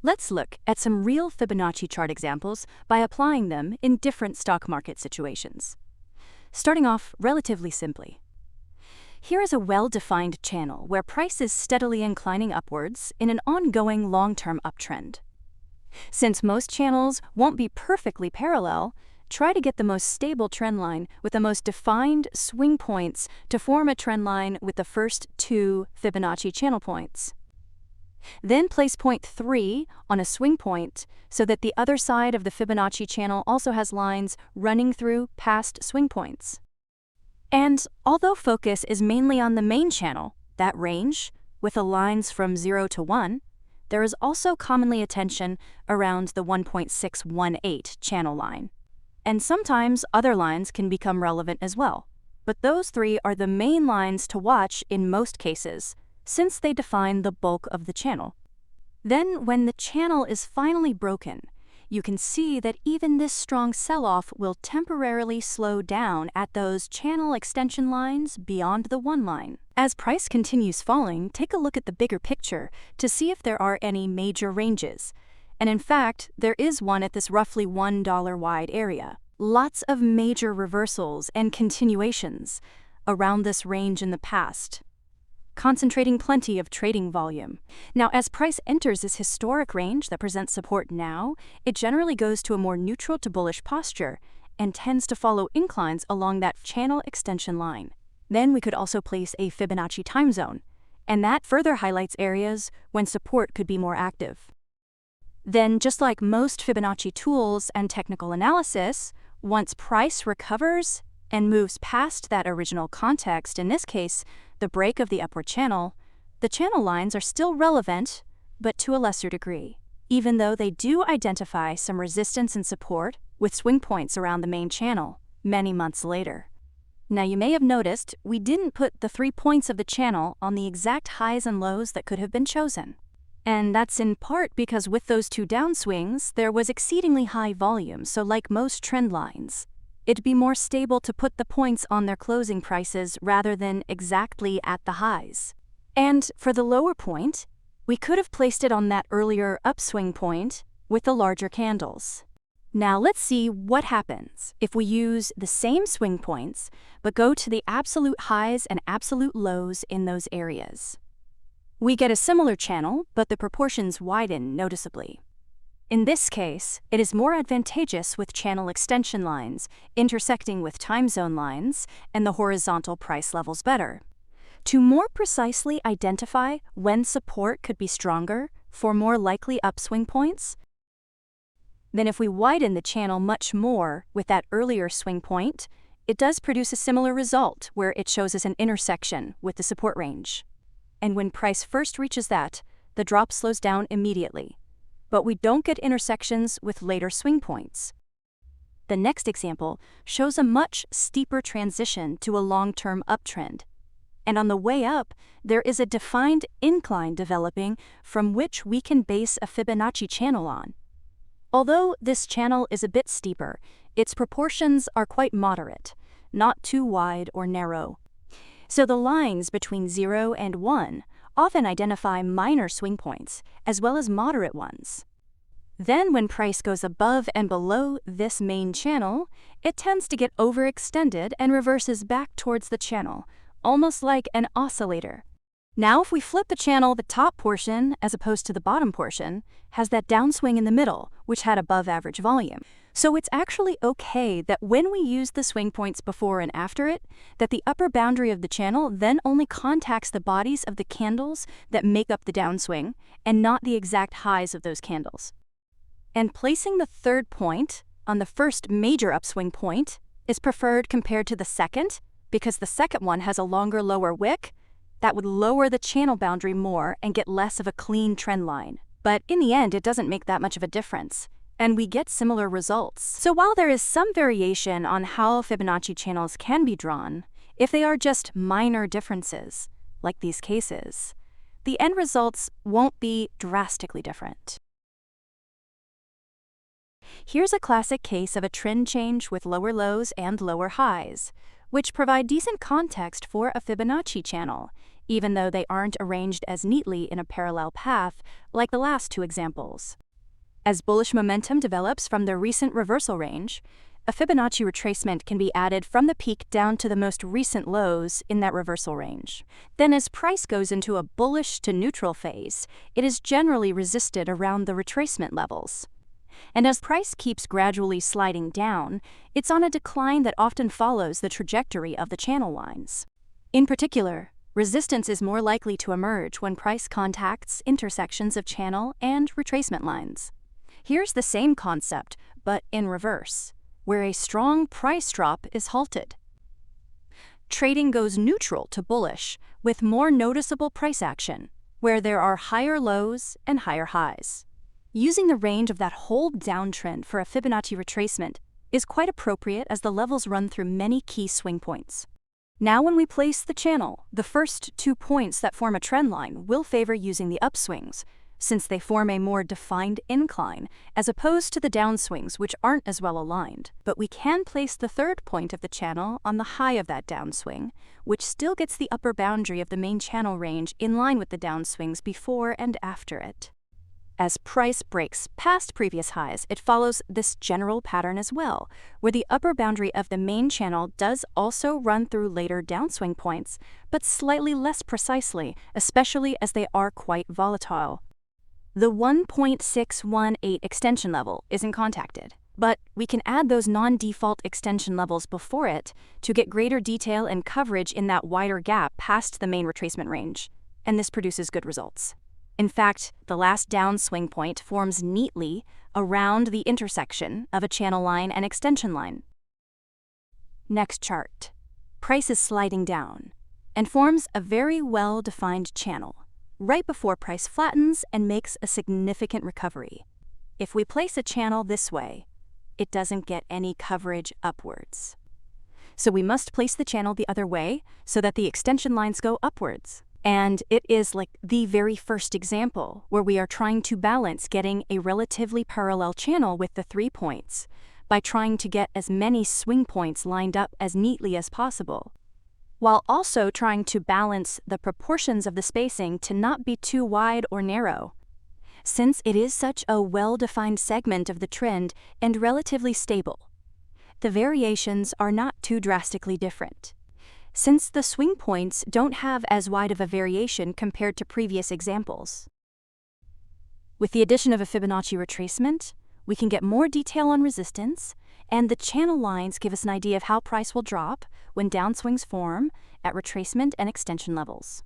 Let's look at some real Fibonacci chart examples by applying them in different stock market situations. Starting off relatively simply. Here is a well-defined channel where price is steadily inclining upwards in an ongoing long-term uptrend. Since most channels won't be perfectly parallel, try to get the most stable trend line with the most defined swing points to form a trend line with the first two Fibonacci channel points. Then place point 3 on a swing point so that the other side of the Fibonacci channel also has lines running through past swing points. And although focus is mainly on the main channel, that range, with the lines from 0 to 1, there is also commonly attention around the 1.618 channel line. And sometimes other lines can become relevant as well. But those three are the main lines to watch in most cases, since they define the bulk of the channel. Then, when the channel is finally broken, you can see that even this strong sell-off will temporarily slow down at those channel extension lines beyond the 1 line. As price continues falling, take a look at the bigger picture to see if there are any major ranges. And in fact, there is one at this roughly $1 wide area. Lots of major reversals and continuations around this range in the past, concentrating plenty of trading volume. Now, as price enters this historic range that presents support now, it generally goes to a more neutral to bullish posture and tends to follow inclines along that channel extension line. Then we could also place a Fibonacci time zone, and that further highlights areas when support could be more active. Then, just like most Fibonacci tools and technical analysis, once price recovers and moves past that original context, in this case, the break of the upward channel, the channel lines are still relevant, but to a lesser degree, even though they do identify some resistance and support with swing points around the main channel many months later. Now, you may have noticed we didn't put the 3 points of the channel on the exact highs and lows that could have been chosen. And that's in part because with those two downswings, there was exceedingly high volume, so like most trend lines, it'd be more stable to put the points on their closing prices rather than exactly at the highs. And for the lower point, we could have placed it on that earlier upswing point with the larger candles. Now let's see what happens if we use the same swing points, but go to the absolute highs and absolute lows in those areas. We get a similar channel, but the proportions widen noticeably. In this case, it is more advantageous with channel extension lines intersecting with time zone lines and the horizontal price levels better. To more precisely identify when support could be stronger for more likely upswing points, then if we widen the channel much more with that earlier swing point, it does produce a similar result where it shows us an intersection with the support range. And when price first reaches that, the drop slows down immediately. But we don't get intersections with later swing points. The next example shows a much steeper transition to a long-term uptrend. And on the way up, there is a defined incline developing from which we can base a Fibonacci channel on. Although this channel is a bit steeper, its proportions are quite moderate, not too wide or narrow. So the lines between 0 and 1 often identify minor swing points, as well as moderate ones. Then when price goes above and below this main channel, it tends to get overextended and reverses back towards the channel, almost like an oscillator. Now if we flip the channel, the top portion, as opposed to the bottom portion, has that downswing in the middle, which had above average volume. So it's actually okay that when we use the swing points before and after it, that the upper boundary of the channel then only contacts the bodies of the candles that make up the downswing, and not the exact highs of those candles. And placing the third point on the first major upswing point is preferred compared to the second, because the second one has a longer lower wick that would lower the channel boundary more and get less of a clean trend line. But in the end, it doesn't make that much of a difference, and we get similar results. So while there is some variation on how Fibonacci channels can be drawn, if they are just minor differences, like these cases, the end results won't be drastically different. Here's a classic case of a trend change with lower lows and lower highs, which provide decent context for a Fibonacci channel, even though they aren't arranged as neatly in a parallel path like the last two examples. As bullish momentum develops from the recent reversal range, a Fibonacci retracement can be added from the peak down to the most recent lows in that reversal range. Then as price goes into a bullish to neutral phase, it is generally resisted around the retracement levels. And as price keeps gradually sliding down, it's on a decline that often follows the trajectory of the channel lines. In particular, resistance is more likely to emerge when price contacts intersections of channel and retracement lines. Here's the same concept, but in reverse, where a strong price drop is halted. Trading goes neutral to bullish, with more noticeable price action, where there are higher lows and higher highs. Using the range of that whole downtrend for a Fibonacci retracement is quite appropriate as the levels run through many key swing points. Now when we place the channel, the first 2 points that form a trend line will favor using the upswings, since they form a more defined incline, as opposed to the downswings, which aren't as well aligned. But we can place the third point of the channel on the high of that downswing, which still gets the upper boundary of the main channel range in line with the downswings before and after it. As price breaks past previous highs, it follows this general pattern as well, where the upper boundary of the main channel does also run through later downswing points, but slightly less precisely, especially as they are quite volatile. The 1.618 extension level isn't contacted, but we can add those non-default extension levels before it to get greater detail and coverage in that wider gap past the main retracement range, and this produces good results. In fact, the last downswing point forms neatly around the intersection of a channel line and extension line. Next chart. Price is sliding down and forms a very well-defined channel right before price flattens and makes a significant recovery. If we place a channel this way, it doesn't get any coverage upwards. So we must place the channel the other way so that the extension lines go upwards. And it is like the very first example where we are trying to balance getting a relatively parallel channel with the 3 points by trying to get as many swing points lined up as neatly as possible, while also trying to balance the proportions of the spacing to not be too wide or narrow. Since it is such a well-defined segment of the trend and relatively stable, the variations are not too drastically different, since the swing points don't have as wide of a variation compared to previous examples. With the addition of a Fibonacci retracement, we can get more detail on resistance, and the channel lines give us an idea of how price will drop when downswings form at retracement and extension levels.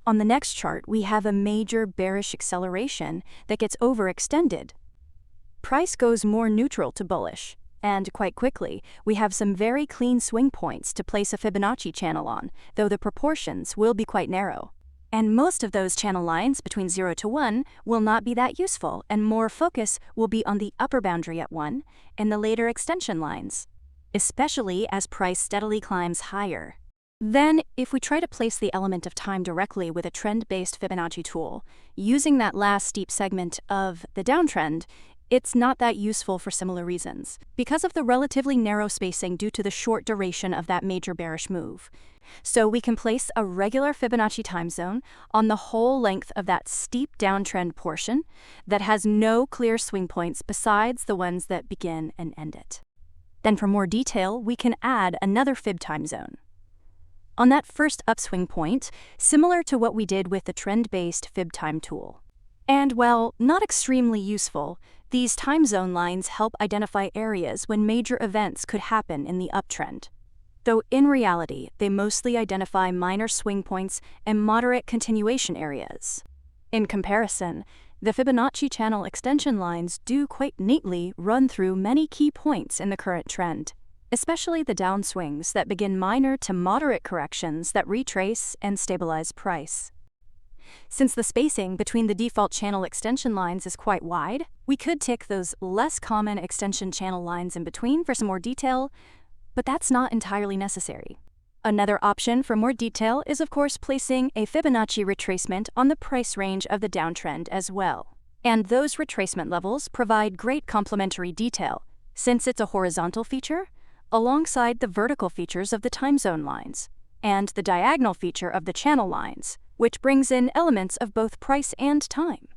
On the next chart, we have a major bearish acceleration that gets overextended. Price goes more neutral to bullish, and quite quickly, we have some very clean swing points to place a Fibonacci channel on, though the proportions will be quite narrow. And most of those channel lines between 0 to 1 will not be that useful, and more focus will be on the upper boundary at 1 and the later extension lines, especially as price steadily climbs higher. Then, if we try to place the element of time directly with a trend-based Fibonacci tool, using that last steep segment of the downtrend, it's not that useful for similar reasons, because of the relatively narrow spacing due to the short duration of that major bearish move. So we can place a regular Fibonacci time zone on the whole length of that steep downtrend portion that has no clear swing points besides the ones that begin and end it. Then for more detail, we can add another Fib time zone on that first upswing point, similar to what we did with the trend-based Fib time tool. And while not extremely useful, these time zone lines help identify areas when major events could happen in the uptrend, though in reality, they mostly identify minor swing points and moderate continuation areas. In comparison, the Fibonacci channel extension lines do quite neatly run through many key points in the current trend, especially the downswings that begin minor to moderate corrections that retrace and stabilize price. Since the spacing between the default channel extension lines is quite wide, we could tick those less common extension channel lines in between for some more detail, but that's not entirely necessary. Another option for more detail is, of course, placing a Fibonacci retracement on the price range of the downtrend as well. And those retracement levels provide great complementary detail, since it's a horizontal feature alongside the vertical features of the time zone lines, and the diagonal feature of the channel lines, which brings in elements of both price and time.